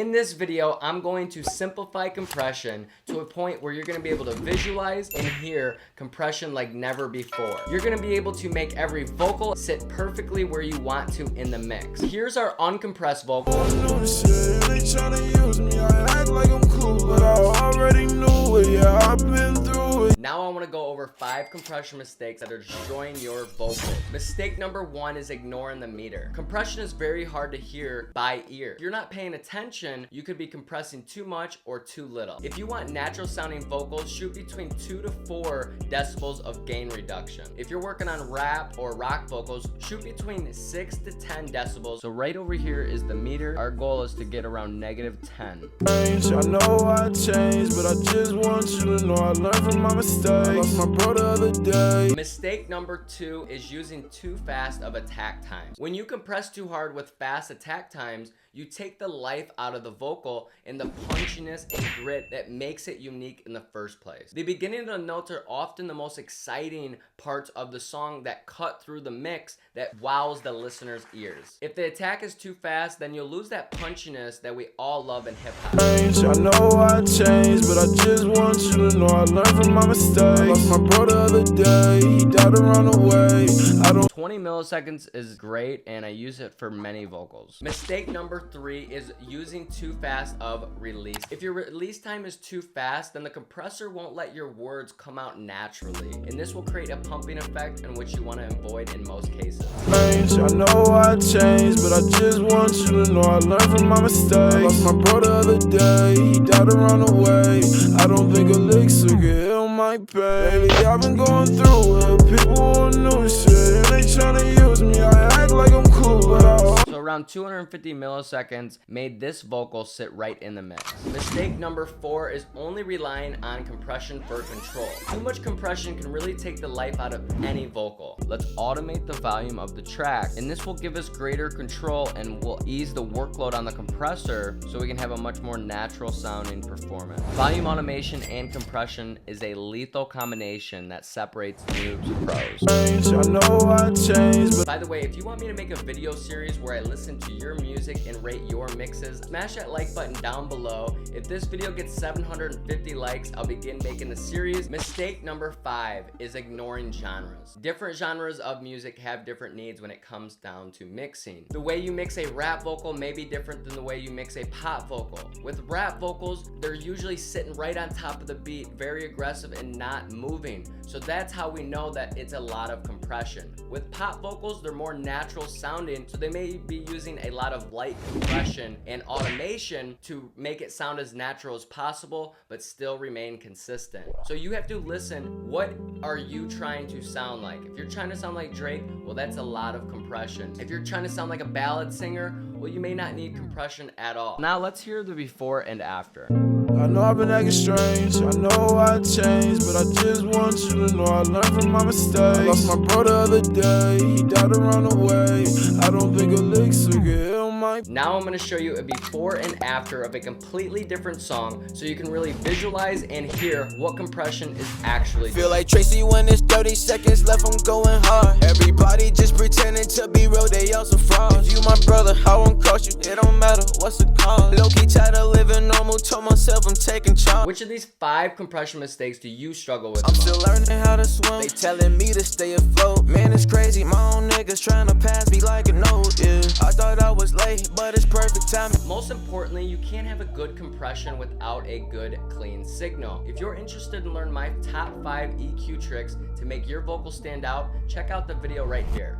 In this video, I'm going to simplify compression to a point where you're going to be able to visualize and hear compression like never before. You're going to be able to make every vocal sit perfectly where you want to in the mix. Here's our uncompressed vocal. They tryna use me, I act like I'm cool, but I already knew it, yeah, I've been through it. Now I want to go over 5 compression mistakes that are destroying your vocals. Mistake number 1 is ignoring the meter. Compression is very hard to hear by ear. If you're not paying attention, you could be compressing too much or too little. If you want natural sounding vocals, shoot between 2 to 4 decibels of gain reduction. If you're working on rap or rock vocals, shoot between 6 to 10 decibels. So right over here is the meter. Our goal is to get around -10. I know I changed, but I just want you to know I learned from my mistakes. I lost my bro the other day. Mistake number 2 is using too fast of attack times. When you compress too hard with fast attack times, you take the life out of the vocal and the punchiness and grit that makes it unique in the first place. The beginning of the notes are often the most exciting parts of the song that cut through the mix that wows the listener's ears. If the attack is too fast, then you'll lose that punchiness that we all love in hip-hop. I know I changed, but I just want you to know I learned from my mistakes. I lost my bro the other day, he died to run away. 20 milliseconds is great, and I use it for many vocals. Mistake number 3 is using too fast of release. If your release time is too fast, then the compressor won't let your words come out naturally, and this will create a pumping effect in which you want to avoid in most cases. I know I changed, but I just want you to know I learned from my mistakes. I lost my bro the other day, he died to run away. I don't think elixir can heal my pain. Lately I've been going through it, people who knew shit, they tryna use me, I act like I'm cool, but So around 250 milliseconds made this vocal sit right in the mix. Mistake number 4 is only relying on compression for control. Too much compression can really take the life out of any vocal. Let's automate the volume of the track, and this will give us greater control and will ease the workload on the compressor so we can have a much more natural sounding performance. Volume automation and compression is a lethal combination that separates noobs from pros. I know I changed. By the way, if you want me to make a video series where I listen to your music and rate your mixes, smash that like button down below. If this video gets 750 likes, I'll begin making the series. Mistake number 5 is ignoring genres. Different genres of music have different needs when it comes down to mixing. The way you mix a rap vocal may be different than the way you mix a pop vocal. With rap vocals, they're usually sitting right on top of the beat, very aggressive and not moving. So that's how we know that it's a lot of compression. With pop vocals, they're more natural sounding, so they may be using a lot of light compression and automation to make it sound as natural as possible, but still remain consistent. So you have to listen, what are you trying to sound like? If you're trying to sound like Drake, well, that's a lot of compression. If you're trying to sound like a ballad singer, well, you may not need compression at all. Now let's hear the before and after. I know I've been acting strange, I know I changed, but I just want you to know I learned from my mistakes. I lost my bro the other day, he died to run away. I don't think elixir can heal my. Now I'm going to show you a before and after of a completely different song so you can really visualize and hear what compression is actually Feel like Tracy when it's 30 seconds left, I'm going hard. Everybody just pretending to be real, they also frauds. If you my brother, I won't cost you, it don't matter what's the cost. Low-key tired of living normal, told myself I'm taking charge. Which of these 5 compression mistakes do you struggle with? I'm still learning how to swim, they telling me to stay afloat. Man, it's crazy, my own niggas trying to pass me like a note, yeah. I thought I was late, but it's perfect timing. Most importantly, you can't have a good compression without a good clean signal. If you're interested in learning my top 5 EQ tricks to make your vocals stand out, check out the video right here.